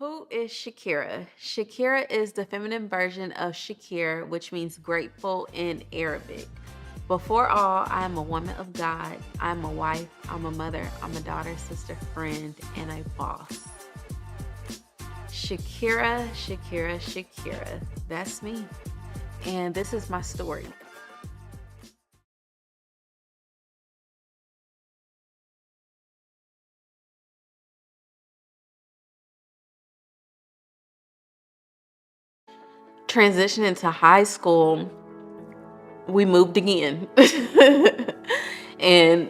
Who is Shakera? Shakera is the feminine version of Shakir, which means grateful in Arabic. Before all, I am a woman of God. I'm a wife, I'm a mother, I'm a daughter, sister, friend, and a boss. Shakera, Shakera, Shakera. That's me. And this is my story. Transitioning to high school, we moved again. And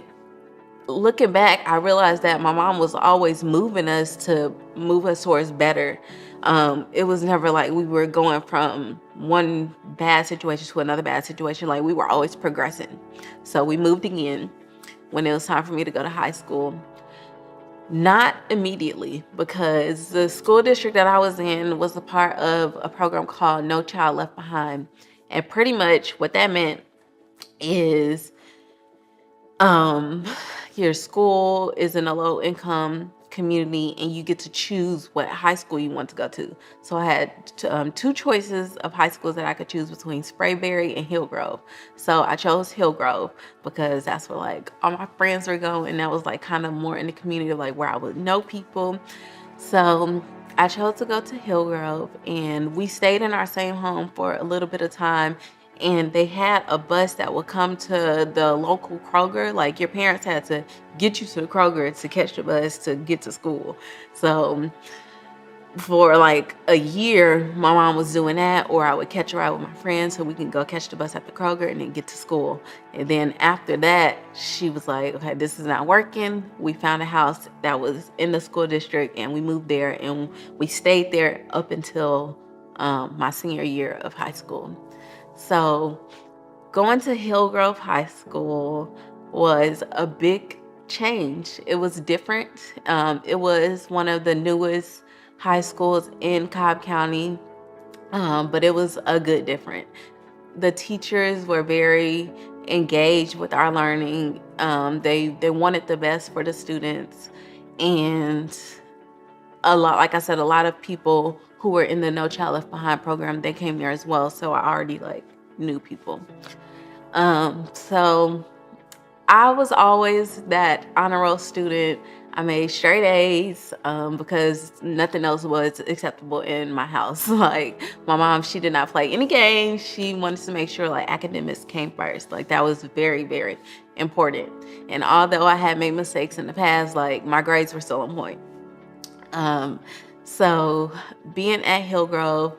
looking back, I realized that my mom was always moving us to move us towards better. It was never like we were going from one bad situation to another bad situation. Like we were always progressing. So we moved again when it was time for me to go to high school. Not immediately, because the school district that I was in was a part of a program called No Child Left Behind. And pretty much what that meant is um your school is in a low income community and you get to choose what high school you want to go to. So I had two choices of high schools that I could choose between Sprayberry and Hillgrove. So I chose Hillgrove because that's where like all my friends were going, and that was like kind of more in the community, like where I would know people. So I chose to go to Hillgrove, and we stayed in our same home for a little bit of time. And they had a bus that would come to the local Kroger. Like your parents had to get you to the Kroger to catch the bus to get to school. So for like a year, my mom was doing that, or I would catch a ride with my friends so we can go catch the bus at the Kroger and then get to school. And then after that, she was like, okay, this is not working. We found a house that was in the school district and we moved there, and we stayed there up until my senior year of high school. So going to Hillgrove High School was a big change. It was different. It was one of the newest high schools in Cobb County, but it was a good different. The teachers were very engaged with our learning. They wanted the best for the students, and a lot, like I said, a lot of people who were in the No Child Left Behind program, they came there as well. So I already like knew people. So I was always that honor roll student. I made straight A's because nothing else was acceptable in my house. Like my mom, she did not play any games. She wanted to make sure like academics came first. Like that was very, very important. And although I had made mistakes in the past, like my grades were still on point. So being at Hillgrove,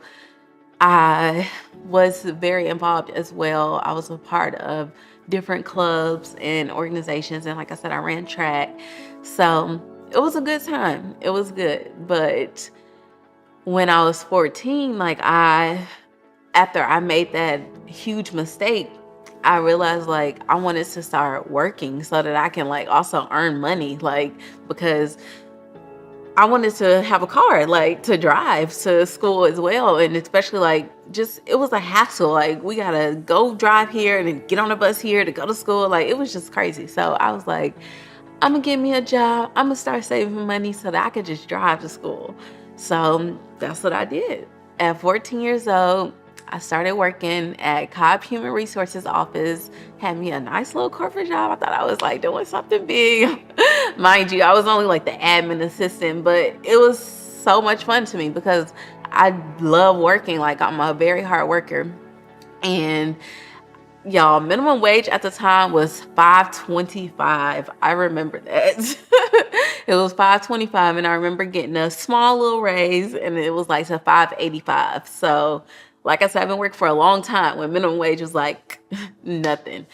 I was very involved as well. I was a part of different clubs and organizations. And like I said, I ran track. So it was a good time. It was good. But when I was 14, after I made that huge mistake, I realized like I wanted to start working so that I can like also earn money, like because I wanted to have a car, like to drive to school as well. And especially like just, it was a hassle. Like we gotta go drive here and then get on a bus here to go to school. Like it was just crazy. So I was like, I'm gonna get me a job. I'm gonna start saving money so that I could just drive to school. So that's what I did. At 14 years old, I started working at Cobb Human Resources office, had me a nice little corporate job. I thought I was like doing something big. Mind you, I was only like the admin assistant, but it was so much fun to me because I love working. Like I'm a very hard worker. And y'all, minimum wage at the time was $5.25. I remember that. It was $5.25, and I remember getting a small little raise, and it was like to $5.85. So, like I said, I've been working for a long time when minimum wage was like nothing.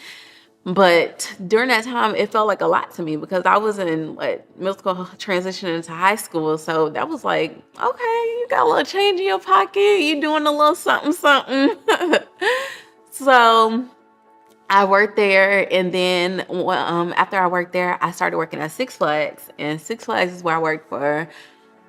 But during that time, it felt like a lot to me because I was in middle school, transitioning into high school. So that was like, okay, you got a little change in your pocket. You doing a little something, something. So I worked there, and then after I worked there, I started working at Six Flags, and Six Flags is where I worked for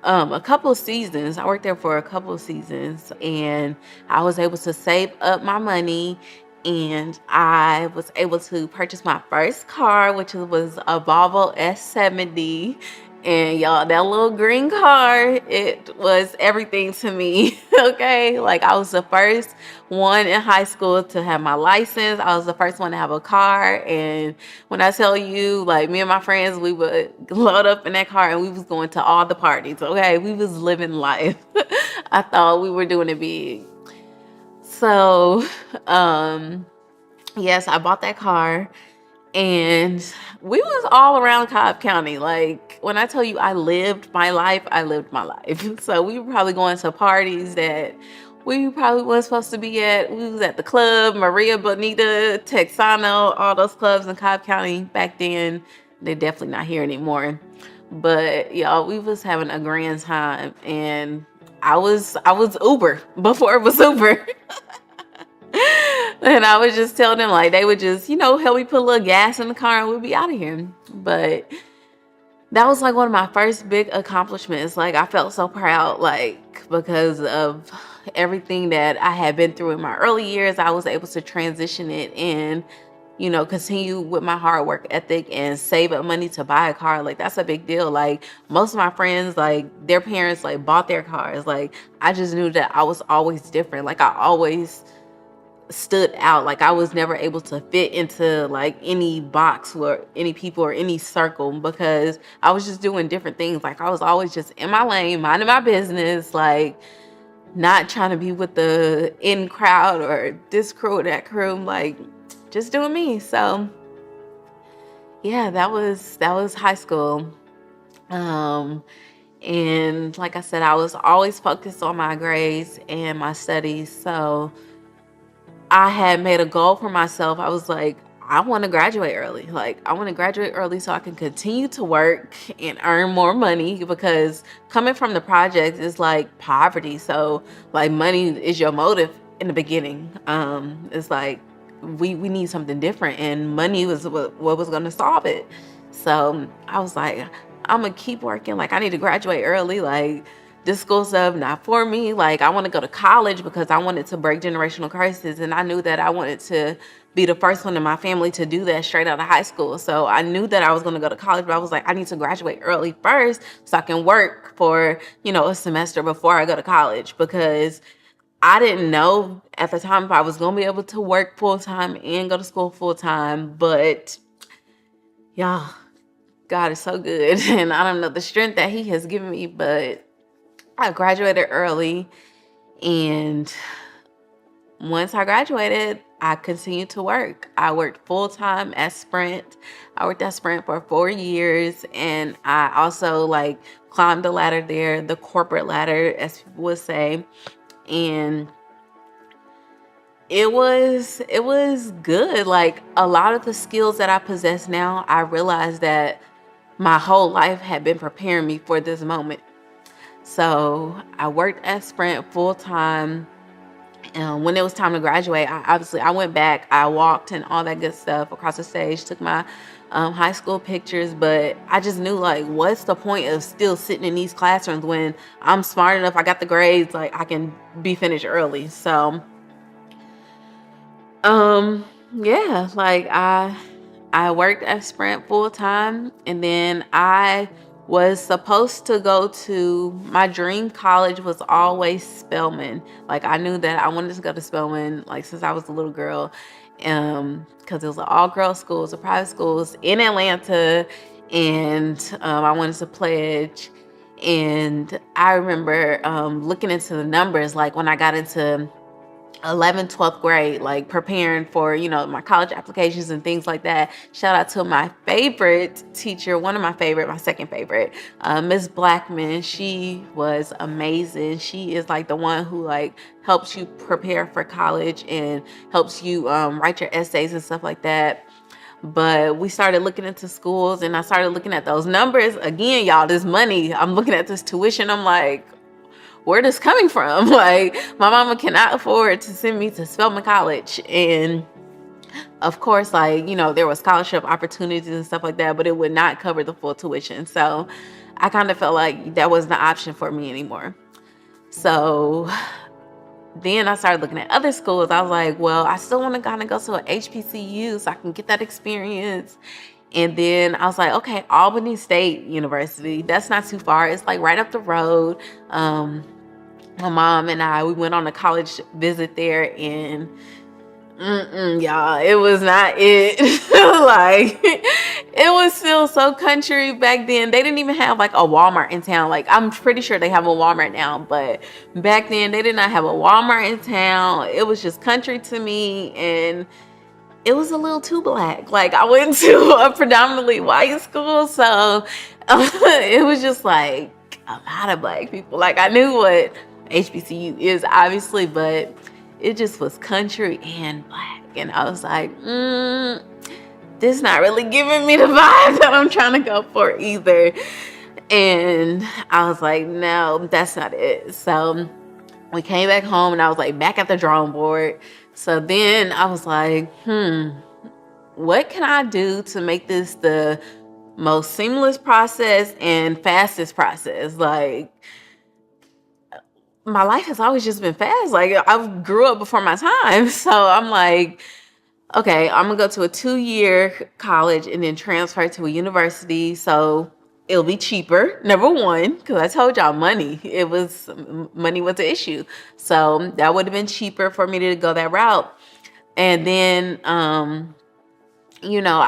a couple of seasons. I worked there for a couple of seasons, and I was able to save up my money, and I was able to purchase my first car, which was a Volvo S70. And y'all, that little green car, it was everything to me. Okay, like I was the first one in high school to have my license. I was the first one to have a car. And when I tell you, like, me and my friends, we would load up in that car and we was going to all the parties. Okay, we was living life. I thought we were doing it big. So yes, I bought that car. And we was all around Cobb County. Like, when I tell you I lived my life, I lived my life. So we were probably going to parties that we probably wasn't supposed to be at. We was at the club, Maria Bonita, Texano, all those clubs in Cobb County back then. They're definitely not here anymore. But y'all, we was having a grand time. And I was Uber before it was Uber. And I would just tell them, like, they would just, help me put a little gas in the car and we'd be out of here. But that was like one of my first big accomplishments. Like, I felt so proud, like, because of everything that I had been through in my early years. I was able to transition it and, continue with my hard work ethic and save up money to buy a car. Like, that's a big deal. Like, most of my friends, like, their parents, like, bought their cars. Like, I just knew that I was always different. Like, I always stood out. Like, I was never able to fit into like any box or any people or any circle because I was just doing different things. Like, I was always just in my lane, minding my business, like not trying to be with the in crowd or this crew or that crew, like just doing me. So yeah, that was high school. And like I said, I was always focused on my grades and my studies. So I had made a goal for myself. I was like, I want to graduate early. Like, I want to graduate early so I can continue to work and earn more money, because coming from the projects is like poverty. So like, money is your motive in the beginning. It's like we need something different, and money was what was going to solve it. So I was like, I'm gonna keep working. Like, I need to graduate early. Like, this school stuff not for me. Like, I want to go to college because I wanted to break generational curses, and I knew that I wanted to be the first one in my family to do that straight out of high school. So I knew that I was going to go to college, but I was like, I need to graduate early first so I can work for, a semester before I go to college, because I didn't know at the time if I was going to be able to work full time and go to school full time. But y'all, God is so good. And I don't know the strength that he has given me, but I graduated early, and once I graduated, I continued to work. I worked full-time at Sprint. I worked at Sprint for 4 years, and I also like climbed the ladder there, the corporate ladder, as people would say. And it was good. Like, a lot of the skills that I possess now, I realized that my whole life had been preparing me for this moment. So I worked at Sprint full time. When it was time to graduate, I went back, I walked and all that good stuff across the stage, took my high school pictures, but I just knew, like, what's the point of still sitting in these classrooms when I'm smart enough, I got the grades, like, I can be finished early. So, yeah, like, I worked at Sprint full time, and then I was supposed to go to, my dream college was always Spelman. Like, I knew that I wanted to go to Spelman, like, since I was a little girl, because it was an all-girls school, it was a private schools in Atlanta, and I wanted to pledge. And I remember looking into the numbers, like, when I got into 11th, 12th grade, like preparing for, my college applications and things like that. Shout out to my favorite teacher, my second favorite, Miss Blackman. She was amazing. She is like the one who like helps you prepare for college and helps you write your essays and stuff like that. But we started looking into schools, and I started looking at those numbers again, y'all. This money, I'm looking at this tuition, I'm like, where this coming from? Like, my mama cannot afford to send me to Spelman College. And of course, like, there was scholarship opportunities and stuff like that, but it would not cover the full tuition. So I kind of felt like that wasn't the option for me anymore. So then I started looking at other schools. I was like, well, I still want to kind of go to an HBCU so I can get that experience. And then I was like, okay, Albany State University, that's not too far. It's like right up the road. My mom and we went on a college visit there, and y'all, it was not it. Like, it was still so country back then. They didn't even have like a Walmart in town. Like, I'm pretty sure they have a Walmart now, but back then they did not have a Walmart in town. It was just country to me, and it was a little too black. Like, I went to a predominantly white school, so it was just like a lot of black people. Like, I knew what HBCU is, obviously, but it just was country and black. And I was like, this is not really giving me the vibe that I'm trying to go for either. And I was like, no, that's not it. So we came back home, and I was like back at the drawing board. So then I was like, what can I do to make this the most seamless process and fastest process? Like, my life has always just been fast. Like, I grew up before my time. So I'm like, okay, I'm gonna go to a 2-year college and then transfer to a university. So it'll be cheaper, number one, because I told y'all money was the issue. So that would have been cheaper for me to go that route. And then, I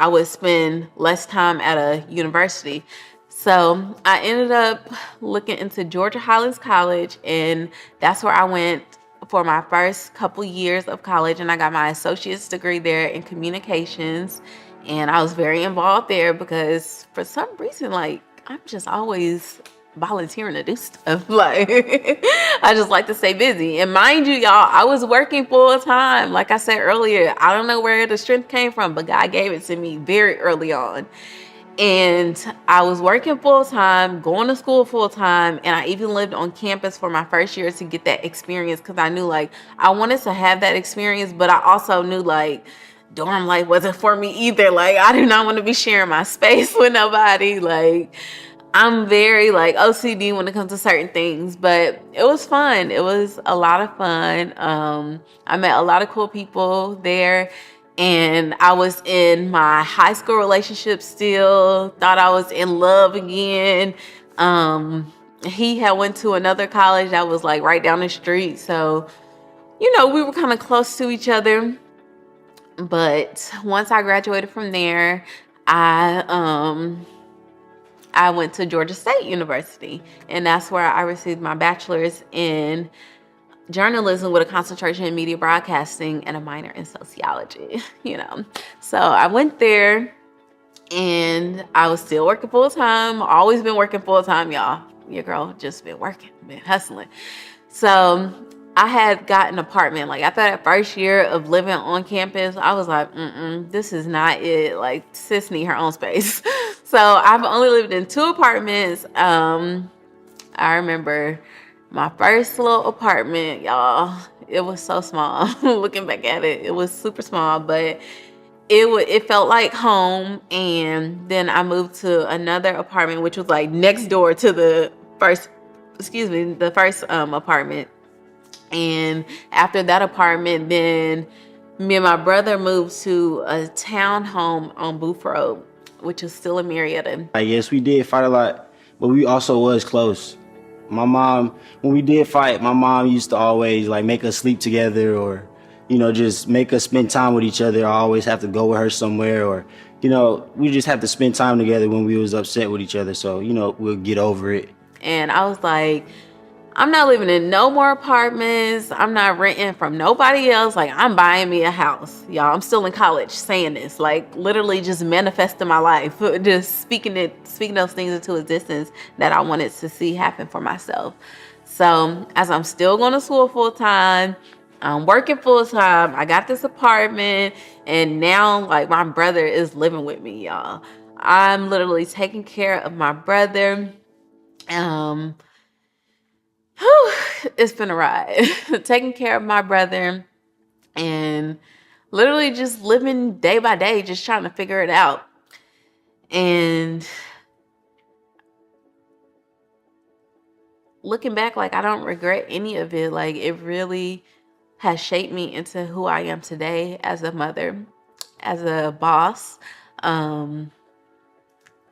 would spend less time at a university. So I ended up looking into Georgia Highlands College, and that's where I went for my first couple years of college, and I got my associate's degree there in communications. And I was very involved there because for some reason, like, I'm just always volunteering to do stuff. Like, I just like to stay busy. And mind you, y'all, I was working full time. Like I said earlier, I don't know where the strength came from, but God gave it to me very early on. And I was working full time, going to school full time, and I even lived on campus for my first year to get that experience, because I knew, like, I wanted to have that experience, but I also knew, like, dorm life wasn't for me either. Like, I do not want to be sharing my space with nobody. Like, I'm very, like, OCD when it comes to certain things, but it was fun. It was a lot of fun. I met a lot of cool people there. And I was in my high school relationship still, thought I was in love again. He had went to another college that was like right down the street. So, we were kind of close to each other. But once I graduated from there, I went to Georgia State University, and that's where I received my bachelor's in journalism with a concentration in media broadcasting and a minor in sociology. So I went there, and I was still working full time. Always been working full time, y'all. Your girl just been working, been hustling. So I had got an apartment. Like, after that first year of living on campus, I was like, this is not it. Like, sis need her own space. So I've only lived in 2 apartments. I remember my first little apartment, y'all. It was so small. Looking back at it, it was super small, but it felt like home. And then I moved to another apartment, which was like next door to the first apartment. And after that apartment, then me and my brother moved to a townhome on Booth Road, which is still in Marietta. I guess we did fight a lot, but we also was close. My mom, when we did fight, my mom used to always like make us sleep together, or, just make us spend time with each other. I always have to go with her somewhere, or, we just have to spend time together when we was upset with each other. So, we'll get over it. And I was like, I'm not living in no more apartments. I'm not renting from nobody else. Like, I'm buying me a house. Y'all, I'm still in college saying this, like, literally just manifesting my life, just speaking those things into existence that I wanted to see happen for myself. So as I'm still going to school full time, I'm working full time, I got this apartment, and now, like, my brother is living with me, y'all. I'm literally taking care of my brother. It's been a ride. Taking care of my brother and literally just living day by day, just trying to figure it out. And looking back, like, I don't regret any of it. Like, it really has shaped me into who I am today as a mother, as a boss,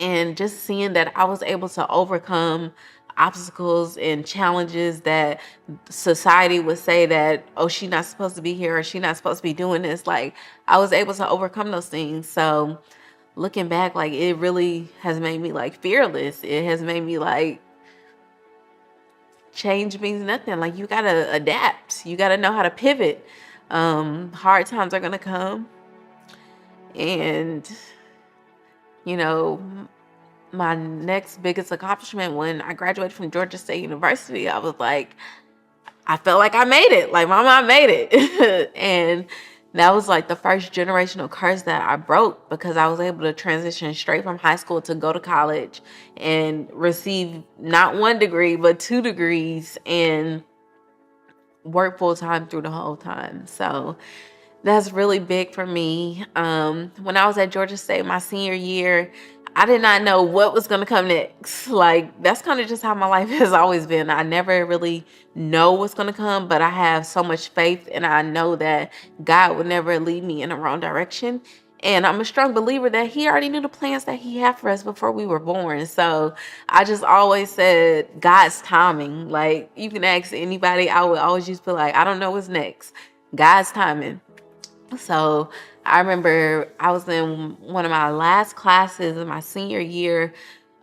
And just seeing that I was able to overcome obstacles and challenges that society would say that, oh, she's not supposed to be here, or she's not supposed to be doing this. Like, I was able to overcome those things. So looking back, like, it really has made me like fearless. It has made me like, change means nothing. Like, you gotta adapt. You gotta know how to pivot. Hard times are gonna come. And, you know, my next biggest accomplishment, when I graduated from Georgia State University, I was like, I felt like I made it. Like, my mom made it. And that was like the first generational curse that I broke, because I was able to transition straight from high school to go to college and receive not 1 degree, but 2 degrees, and work full time through the whole time. So that's really big for me. When I was at Georgia State my senior year, I did not know what was going to come next. Like, that's kind of just how my life has always been. I never really know what's going to come, but I have so much faith, and I know that God would never lead me in the wrong direction. And I'm a strong believer that he already knew the plans that he had for us before we were born. So I just always said God's timing. Like, you can ask anybody, I would always just be like, I don't know what's next. God's timing. So I remember I was in one of my last classes in my senior year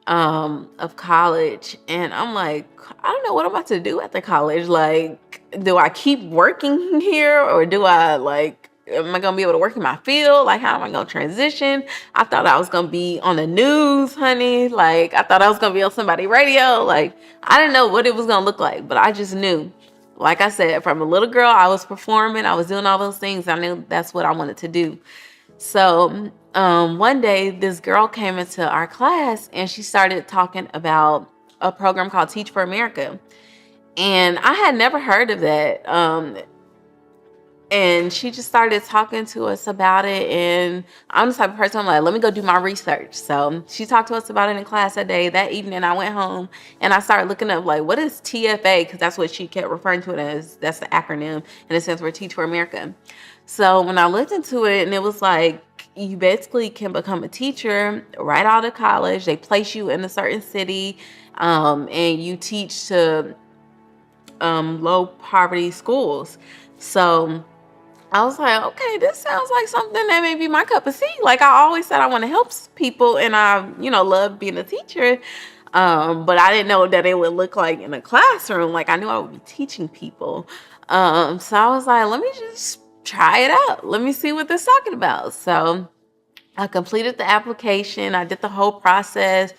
of college, and I'm like, I don't know what I'm about to do after college. Like, do I keep working here, or do I, like, am I gonna be able to work in my field? Like, how am I gonna transition? I thought I was gonna be on the news, honey. Like, I thought I was gonna be on somebody's radio. Like, I didn't know what it was gonna look like, but I just knew. Like I said, from a little girl, I was performing, I was doing all those things. I knew that's what I wanted to do. So one day, this girl came into our class, and she started talking about a program called Teach for America. And I had never heard of that. And she just started talking to us about it. And I'm the type of person, I'm like, let me go do my research. So she talked to us about it in class that day. That evening, I went home and I started looking up, like, what is TFA? Because that's what she kept referring to it as. That's the acronym. And it stands for Teach for America. So when I looked into it, and it was like, you basically can become a teacher right out of college. They place you in a certain city, and you teach to low poverty schools. So I was like, okay, this sounds like something that may be my cup of tea. Like, I always said I want to help people, and I, love being a teacher. But I didn't know that it would look like in a classroom. Like, I knew I would be teaching people. So I was like, let me just try it out. Let me see what they're talking about. So I completed the application. I did the whole process.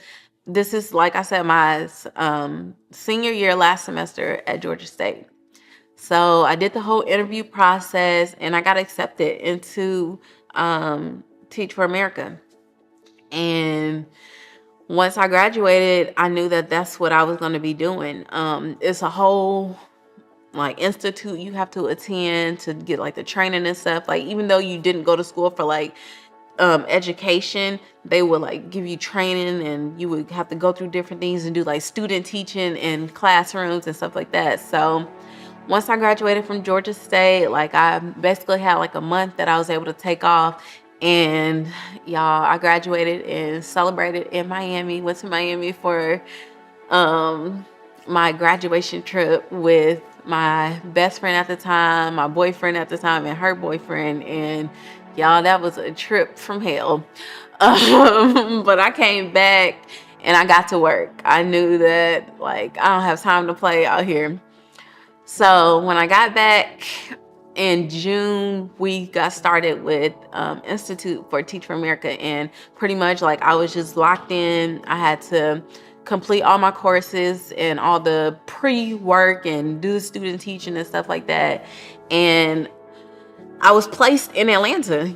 This is, like I said, my senior year, last semester at Georgia State. So I did the whole interview process, and I got accepted into Teach for America. And once I graduated, I knew that that's what I was going to be doing. It's a whole like institute you have to attend to get like the training and stuff. Like, even though you didn't go to school for like education, they would like give you training, and you would have to go through different things and do like student teaching in classrooms and stuff like that. So once I graduated from Georgia State, like, I basically had like a month that I was able to take off. And y'all, I graduated and celebrated in Miami. Went to Miami for my graduation trip with my best friend at the time, my boyfriend at the time, and her boyfriend. And y'all, that was a trip from hell. But I came back and I got to work. I knew that, like, I don't have time to play out here. So when I got back in June, we got started with Institute for Teach for America. And pretty much, like, I was just locked in. I had to complete all my courses and all the pre-work and do the student teaching and stuff like that. And I was placed in Atlanta,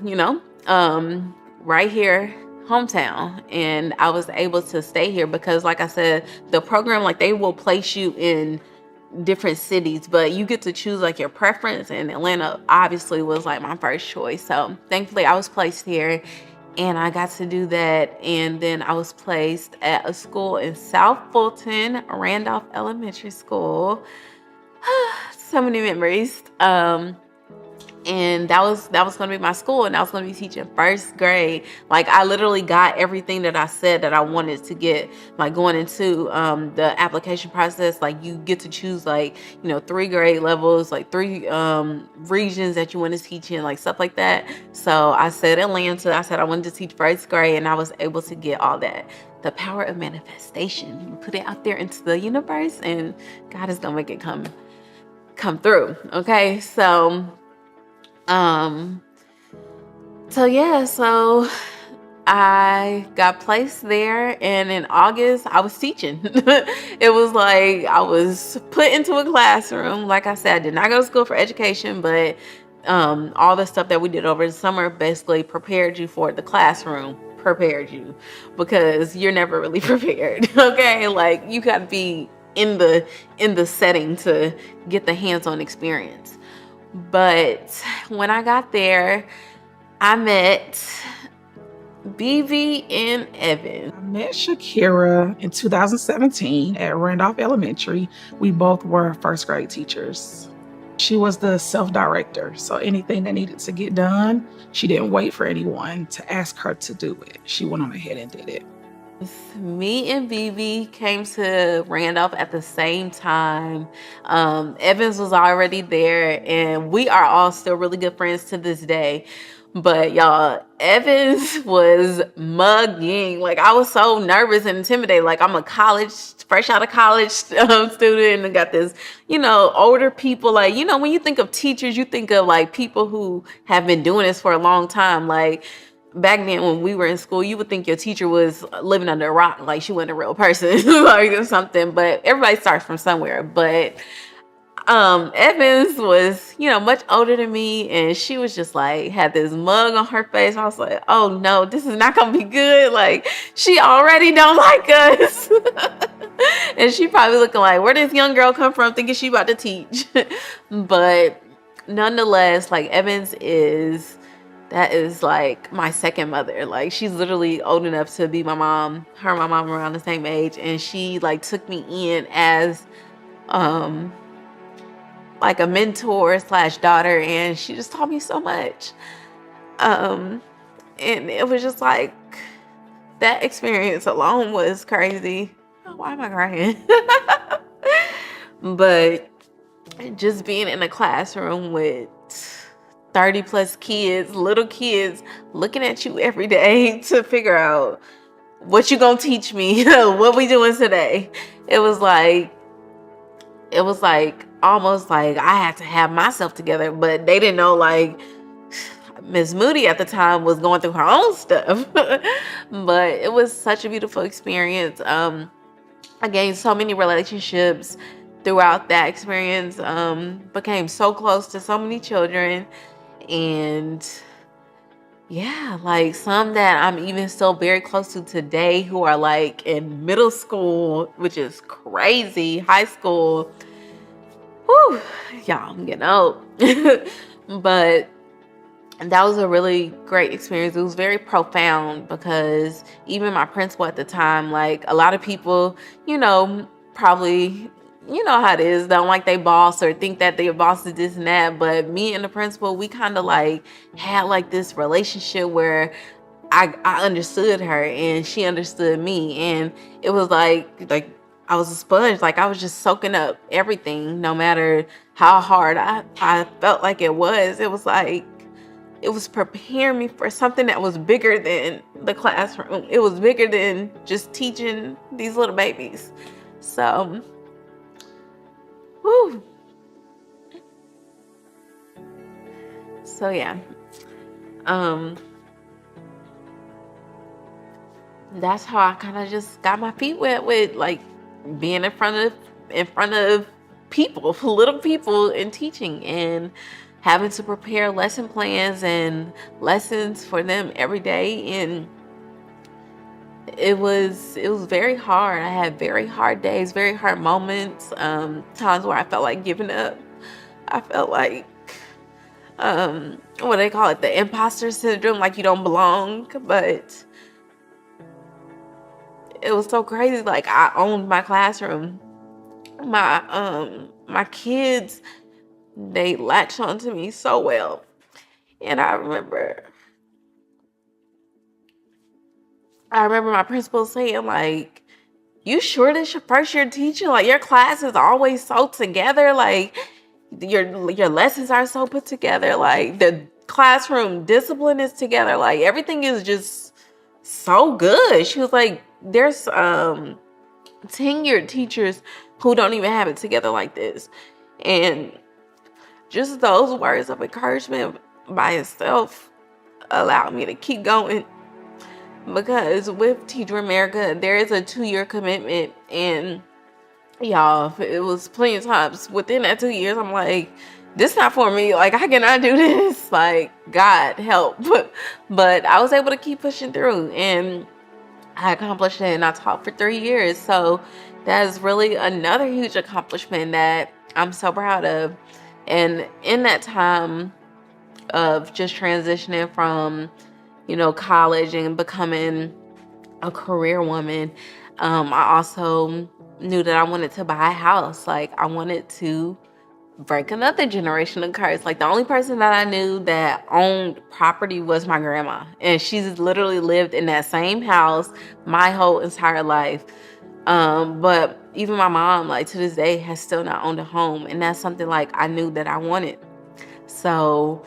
right here, hometown. And I was able to stay here because, like I said, the program, like, they will place you in different cities, but you get to choose like your preference, and Atlanta obviously was like my first choice. So thankfully I was placed here, and I got to do that. And then I was placed at a school in South Fulton, Randolph Elementary School. So many memories. And that was going to be my school, and I was going to be teaching first grade. Like, I literally got everything that I said that I wanted to get. Like, going into the application process, like, you get to choose, like, 3 grade levels, like 3 regions that you want to teach in, like stuff like that. So I said Atlanta. I said I wanted to teach first grade, and I was able to get all that. The power of manifestation. You put it out there into the universe, and God is gonna make it come through. Okay, so so I got placed there, and in August I was teaching. It was like I was put into a classroom. Like I said, I did not go to school for education, but all the stuff that we did over the summer basically prepared you for the classroom. Prepared you, because you're never really prepared. Okay, like, you got to be in the setting to get the hands-on experience. But when I got there, I met BV and Evan. I met Shakera in 2017 at Randolph Elementary. We both were first grade teachers. She was the self-director, so anything that needed to get done, she didn't wait for anyone to ask her to do it. She went on ahead and did it. Me and BB came to Randolph at the same time. Evans was already there, and we are all still really good friends to this day. But y'all, Evans was mugging. Like, I was so nervous and intimidated. Like, I'm a fresh out of college student, and got this, older people. Like, when you think of teachers, you think of like people who have been doing this for a long time. Like, back then when we were in school, you would think your teacher was living under a rock, like she wasn't a real person, like, or something. But everybody starts from somewhere. But Evans was, much older than me, and she was just like, had this mug on her face. I was like, oh no, this is not gonna be good. Like, she already don't like us. And she probably looking like, where did this young girl come from, thinking she about to teach? But nonetheless, like, that is like my second mother. Like, she's literally old enough to be my mom. Her and my mom were around the same age, and she like took me in as like a mentor / daughter, and she just taught me so much. And it was just like, that experience alone was crazy. Oh, why am I crying? But just being in a classroom with 30 plus kids, little kids, looking at you every day to figure out what you gonna teach me, what we doing today. It was like almost like I had to have myself together, but they didn't know, like, Miss Moody at the time was going through her own stuff. But it was such a beautiful experience. I gained so many relationships throughout that experience, became so close to so many children. And yeah, like, some that I'm even still very close to today, who are like in middle school, which is crazy, high school. Whew, y'all, I'm getting old. But that was a really great experience. It was very profound, because even my principal at the time, like, a lot of people, probably, how it is, don't like they boss or think that their boss is this and that. But me and the principal, we kind of like had like this relationship where I understood her and she understood me, and it was like I was a sponge. Like, I was just soaking up everything, no matter how hard I felt like it was. It was like, it was preparing me for something that was bigger than the classroom. It was bigger than just teaching these little babies. So, whew. So yeah. That's how I kind of just got my feet wet with, like, being in front of people, little people, and teaching, and having to prepare lesson plans and lessons for them every day. And it was very hard. I had very hard days, very hard moments, times where I felt like giving up. I felt like, what do they call it, the imposter syndrome, like you don't belong. But it was so crazy. Like, I owned my classroom. My kids, they latched onto me so well. And I remember my principal saying, like, you sure this your first year teaching? Like, your class is always so together. Like, your lessons are so put together. Like, the classroom discipline is together. Like, everything is just so good. She was like, there's tenured teachers who don't even have it together like this. And just those words of encouragement by itself allowed me to keep going. Because with Teacher America, there is a 2-year commitment. And y'all, it was plenty of times within that 2 years, I'm like, this not for me. Like, I cannot do this. Like, God help. But I was able to keep pushing through, and I accomplished it, and I taught for 3 years. So that is really another huge accomplishment that I'm so proud of. And in that time of just transitioning from, college and becoming a career woman, I also knew that I wanted to buy a house. Like, I wanted to break another generation of curse. Like, the only person that I knew that owned property was my grandma, and she's literally lived in that same house my whole entire life. But even my mom, like, to this day, has still not owned a home, and that's something like I knew that I wanted. So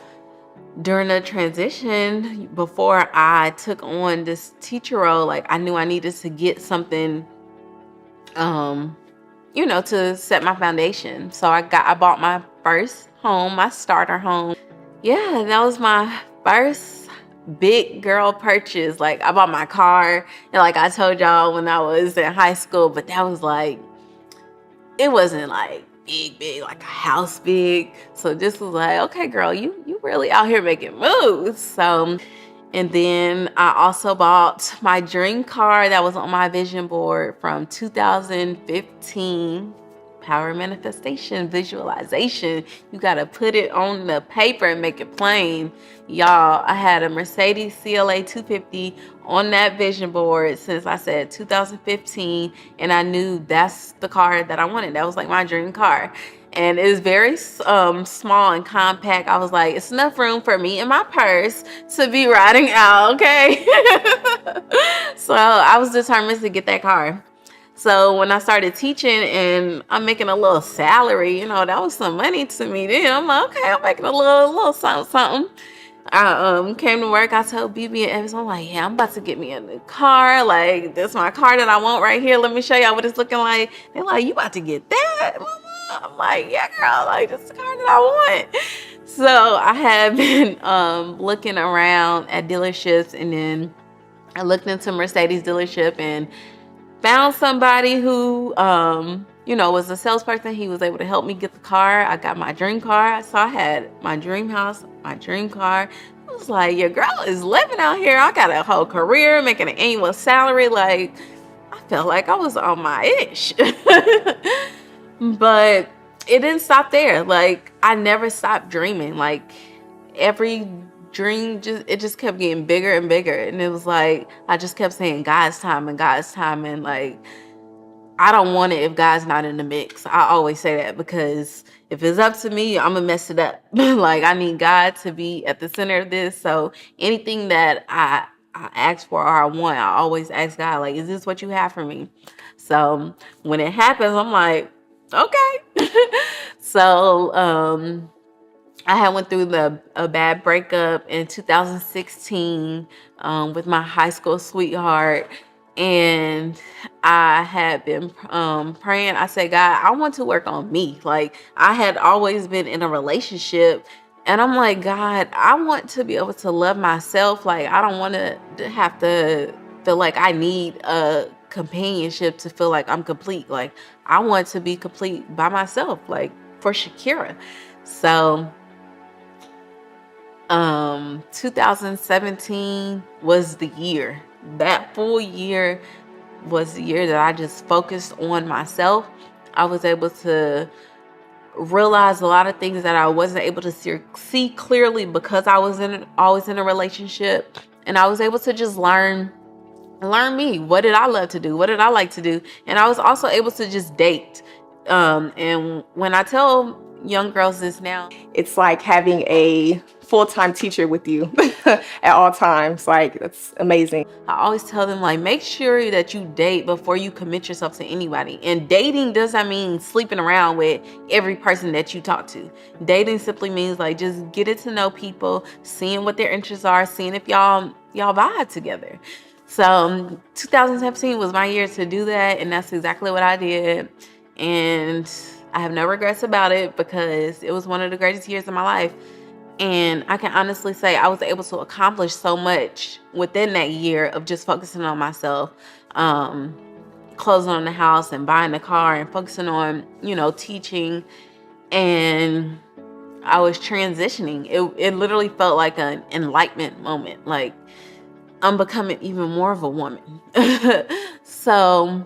during the transition, before I took on this teacher role, like, I knew I needed to get something, to set my foundation. So I bought my first home, my starter home. Yeah, that was my first big girl purchase. Like, I bought my car, and like I told y'all when I was in high school, but that was like, it wasn't like big, like a house big. So this was like, okay, girl, you really out here making moves. So, and then I also bought my dream car that was on my vision board from 2015. Power manifestation, visualization. You got to put it on the paper and make it plain. Y'all, I had a Mercedes CLA 250 on that vision board since, I said, 2015. And I knew that's the car that I wanted. That was like my dream car. And it was very small and compact. I was like, it's enough room for me and my purse to be riding out, okay? So I was determined to get that car. So when I started teaching and I'm making a little salary, that was some money to me then. I'm like, okay, I'm making a little something. I came to work. I told BB and Evans, I'm like, yeah, I'm about to get me a new car. Like, this is my car that I want right here. Let me show y'all what it's looking like. They're like, you about to get that, Mama? I'm like, yeah, girl. Like, this is the car that I want. So I have been looking around at dealerships, and then I looked into Mercedes dealership and found somebody who, was a salesperson. He was able to help me get the car. I got my dream car. So I had my dream house, my dream car. I was like, your girl is living out here. I got a whole career, making an annual salary. Like, I felt like I was on my ish. But it didn't stop there. Like, I never stopped dreaming. Like, every dream just kept getting bigger and bigger. And it was like, I just kept saying God's time and God's time. And like, I don't want it if God's not in the mix. I always say that, because if it's up to me, I'm gonna mess it up. Like, I need God to be at the center of this. So anything that I ask for or I want, I always ask God, like, is this what you have for me? So when it happens, I'm like, okay. So I had went through a bad breakup in 2016 with my high school sweetheart. And I had been praying. I said, God, I want to work on me. Like, I had always been in a relationship. And I'm like, God, I want to be able to love myself. Like, I don't want to have to feel like I need a companionship to feel like I'm complete. Like, I want to be complete by myself, like for Shakera. So 2017 was the year. That full year was the year that I just focused on myself. I was able to realize a lot of things that I wasn't able to see clearly because I was always in a relationship. And I was able to just learn me. What did I love to do? What did I like to do? And I was also able to just date. And when I tell young girls is now. It's like having a full-time teacher with you at all times. Like, that's amazing. I always tell them, like, make sure that you date before you commit yourself to anybody. And dating doesn't mean sleeping around with every person that you talk to. Dating simply means, like, just getting to know people, seeing what their interests are, seeing if y'all vibe together. So 2017 was my year to do that, and that's exactly what I did. And I have no regrets about it because it was one of the greatest years of my life. And I can honestly say I was able to accomplish so much within that year of just focusing on myself, closing on the house and buying a car and focusing on, teaching. And I was transitioning. It literally felt like an enlightenment moment. Like, I'm becoming even more of a woman. So